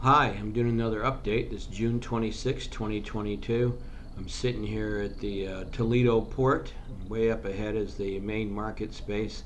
Hi, I'm doing another update. This is June 26, 2022. I'm sitting here at the Toledo port. Way up ahead is the main market space.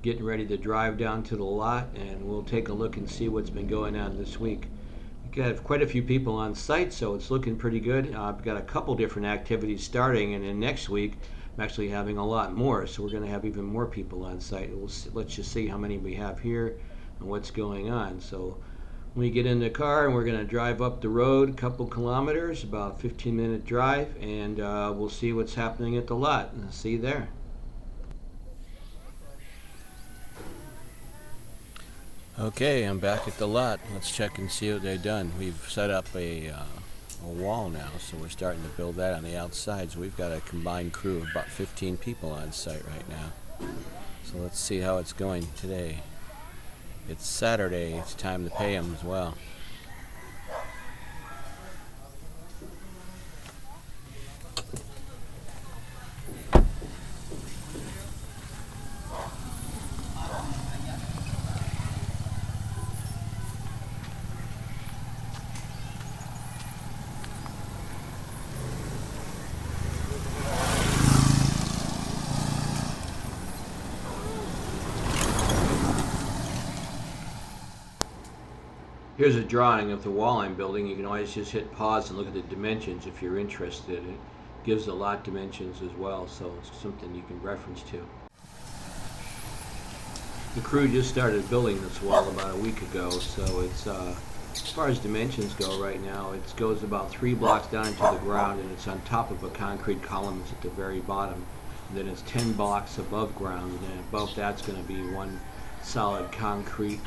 Getting ready to drive down to the lot, and we'll take a look and see what's been going on this week. We've got quite a few people on site, so it's looking pretty good. I've got a couple different activities starting, and then next week I'm actually having a lot more, so we're going to have even more people on site. Let's just see how many we have here and what's going on. So we get in the car and we're going to drive up the road a couple kilometers, about 15-minute drive, and we'll see what's happening at the lot. See you there. Okay, I'm back at the lot. Let's check and see what they've done. We've set up a wall now, so we're starting to build that on the outside. So we've got a combined crew of about 15 people on site right now. So let's see how it's going today. It's Saturday. It's time to pay them as well. Here's a drawing of the wall I'm building. You can always just hit pause and look at the dimensions if you're interested. It gives the lot dimensions as well, so it's something you can reference to. The crew just started building this wall about a week ago, so it's as far as dimensions go right now, it goes about 3 blocks down into the ground, and it's on top of a concrete column that's at the very bottom. And then it's 10 blocks above ground, and then above that's going to be one solid concrete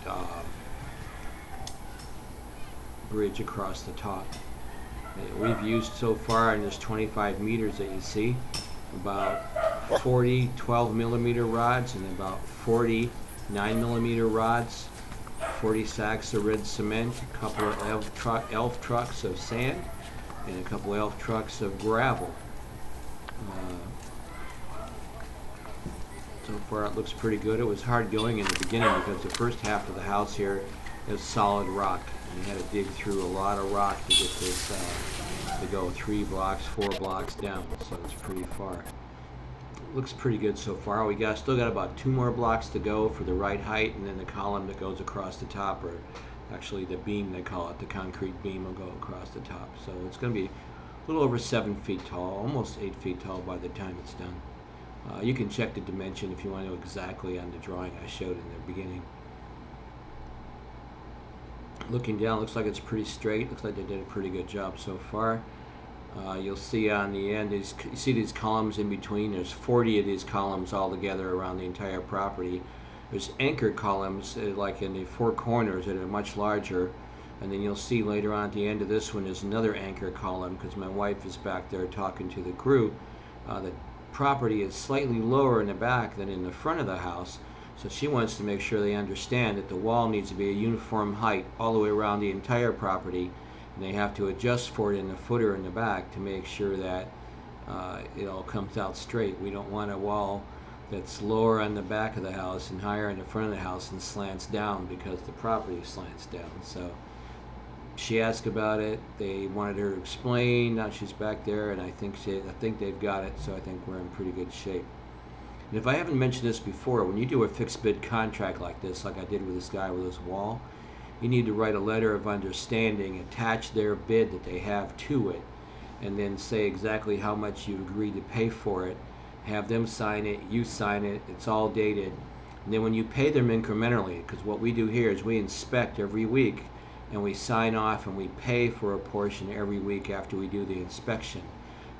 bridge across the top. We've used so far in this 25 meters that you see about 40 12 millimeter rods and about 40 9 millimeter rods, 40 sacks of red cement, a couple of elf trucks of sand, and a couple of elf trucks of gravel. So far it looks pretty good. It was hard going in the beginning because the first half of the house here is solid rock, and you had to dig through a lot of rock to get this to go 3 blocks, 4 blocks down, so it's pretty far. Looks pretty good so far. We still got about 2 more blocks to go for the right height, and then the column that goes across the top, or actually the beam they call it, the concrete beam will go across the top. So it's going to be a little over 7 feet tall, almost 8 feet tall by the time it's done. You can check the dimension if you want to know exactly on the drawing I showed in the beginning. Looking down, looks like it's pretty straight. Looks like they did a pretty good job so far. You'll see on the end, you see these columns in between. There's 40 of these columns all together around the entire property. There's anchor columns like in the 4 corners that are much larger. And then you'll see later on at the end of this one is another anchor column, because my wife is back there talking to the crew. The property is slightly lower in the back than in the front of the house. So she wants to make sure they understand that the wall needs to be a uniform height all the way around the entire property, and they have to adjust for it in the footer in the back to make sure that it all comes out straight. We don't want a wall that's lower on the back of the house and higher in the front of the house and slants down, because the property slants down. So she asked about it. They wanted her to explain. Now she's back there, and I think they've got it. So I think we're in pretty good shape. And if I haven't mentioned this before, when you do a fixed bid contract like this, like I did with this guy with his wall, you need to write a letter of understanding, attach their bid that they have to it, and then say exactly how much you agreed to pay for it. Have them sign it, you sign it, it's all dated. And then when you pay them incrementally, because what we do here is we inspect every week, and we sign off and we pay for a portion every week after we do the inspection.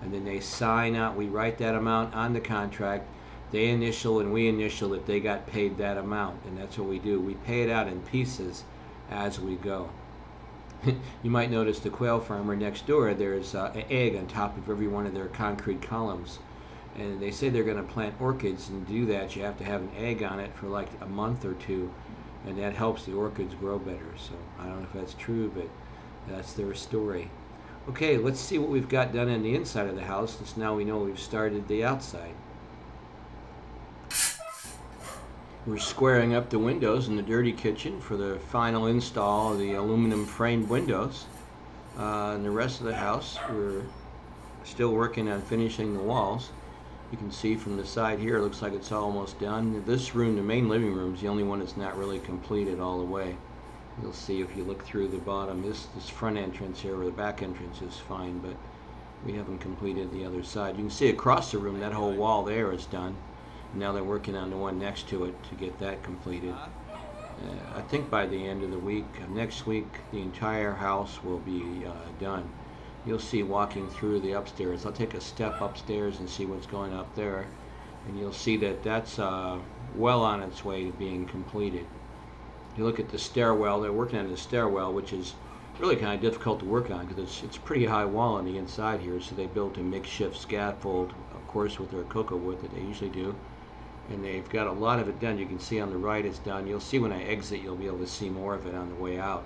And then they sign out, we write that amount on the contract, they initial and we initial that they got paid that amount, and that's what we do. We pay it out in pieces as we go. You might notice the quail farmer next door, there's an egg on top of every one of their concrete columns. And they say they're going to plant orchids, and to do that you have to have an egg on it for like a month or 2, and that helps the orchids grow better. So I don't know if that's true, but that's their story. Okay, let's see what we've got done on the inside of the house, since now we know we've started the outside. We're squaring up the windows in the dirty kitchen for the final install of the aluminum framed windows. And the rest of the house, we're still working on finishing the walls. You can see from the side here, it looks like it's almost done. This room, the main living room, is the only one that's not really completed all the way. You'll see if you look through the bottom. This front entrance here, or the back entrance, is fine, but we haven't completed the other side. You can see across the room, that whole wall there is done. Now they're working on the one next to it to get that completed. I think by the end of the week, next week, the entire house will be done. You'll see walking through the upstairs. I'll take a step upstairs and see what's going up there, and you'll see that that's well on its way to being completed. You look at the stairwell, they're working on the stairwell, which is really kind of difficult to work on because it's pretty high wall on the inside here, so they built a makeshift scaffold, of course with their cocoa wood that they usually do. And they've got a lot of it done. You can see on the right it's done. You'll see when I exit, you'll be able to see more of it on the way out.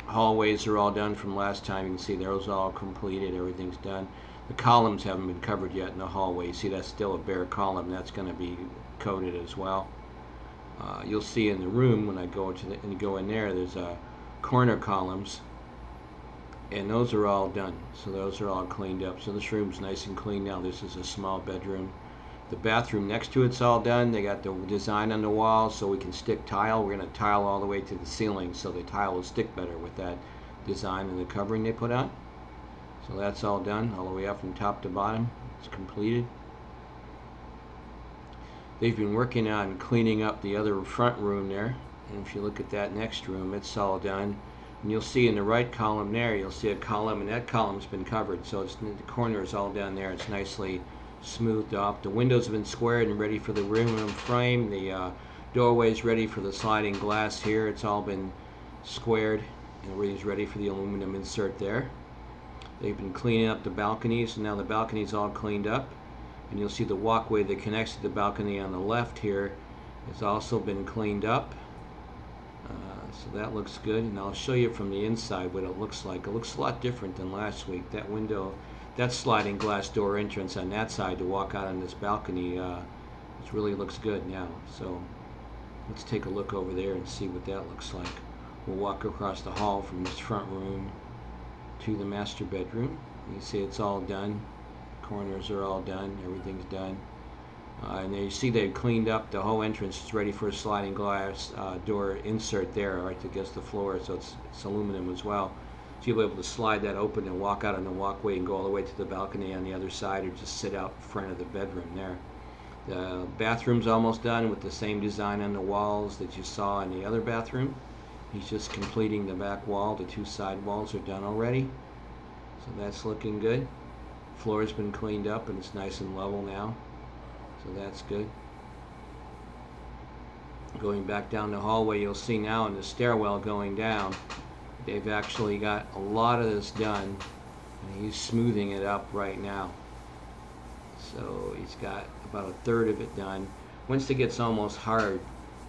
Hallways are all done from last time. You can see those all completed. Everything's done. The columns haven't been covered yet in the hallway. You see that's still a bare column. That's going to be coated as well. You'll see in the room when I go in there, there's corner columns, and those are all done. So those are all cleaned up. So this room's nice and clean now. This is a small bedroom. The bathroom next to it's all done. They got the design on the wall so we can stick tile. We're going to tile all the way to the ceiling so the tile will stick better with that design and the covering they put on. So that's all done all the way up from top to bottom. It's completed. They've been working on cleaning up the other front room there. And if you look at that next room, it's all done. And you'll see in the right column there, you'll see a column, and that column's been covered. So it's, the corner is all down there. It's nicely smoothed off. The windows have been squared and ready for the aluminum frame. The doorway's ready for the sliding glass here. It's all been squared and everything's ready for the aluminum insert there. They've been cleaning up the balconies, and now the balcony's all cleaned up. And you'll see the walkway that connects to the balcony on the left here has also been cleaned up. So that looks good, and I'll show you from the inside what it looks like. It looks a lot different than last week. That window, that sliding glass door entrance on that side to walk out on this balcony, it really looks good now. So let's take a look over there and see what that looks like. We'll walk across the hall from this front room to the master bedroom. You see it's all done. Corners are all done. Everything's done. And you see they've cleaned up the whole entrance. It's ready for a sliding glass door insert there, right against the floor, so it's aluminum as well. So you'll be able to slide that open and walk out on the walkway and go all the way to the balcony on the other side, or just sit out in front of the bedroom there. The bathroom's almost done with the same design on the walls that you saw in the other bathroom. He's just completing the back wall. The two side walls are done already. So that's looking good. Floor's been cleaned up and it's nice and level now. So that's good. Going back down the hallway, you'll see now in the stairwell going down, they've actually got a lot of this done, and he's smoothing it up right now. So he's got about a third of it done. Once it gets almost hard,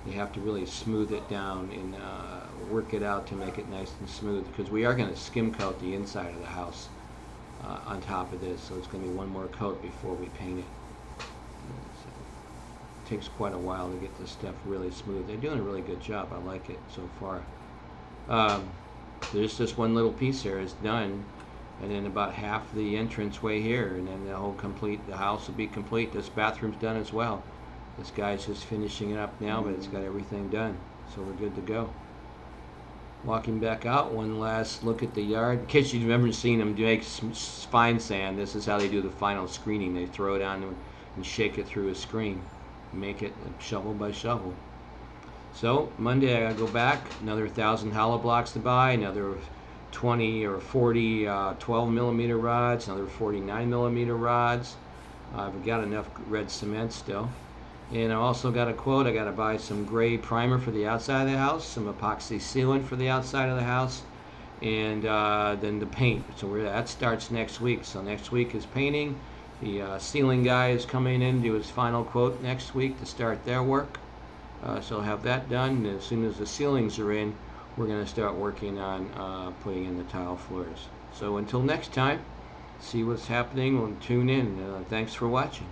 you have to really smooth it down and work it out to make it nice and smooth, because we are going to skim coat the inside of the house on top of this, so it's going to be one more coat before we paint it. So it takes quite a while to get this stuff really smooth. They're doing a really good job. I like it so far. There's just one little piece here is done, and then about half the entranceway here, and then the house will be complete. This bathroom's done as well. This guy's just finishing it up now, but it's got everything done, so we're good to go. Walking back out, one last look at the yard. In case you've never seen them make fine sand, this is how they do the final screening. They throw it on and shake it through a screen, make it shovel by shovel. So Monday I gotta go back, another 1,000 hollow blocks to buy, another 20 or 40 12 millimeter rods, another 49 millimeter rods. I've got enough red cement still. And I also got a quote. I got to buy some gray primer for the outside of the house, some epoxy sealant for the outside of the house, and then the paint. So that starts next week. So next week is painting. The ceiling guy is coming in to do his final quote next week to start their work. So I'll have that done. And as soon as the ceilings are in, we're going to start working on putting in the tile floors. So until next time, see what's happening. We'll tune in. Thanks for watching.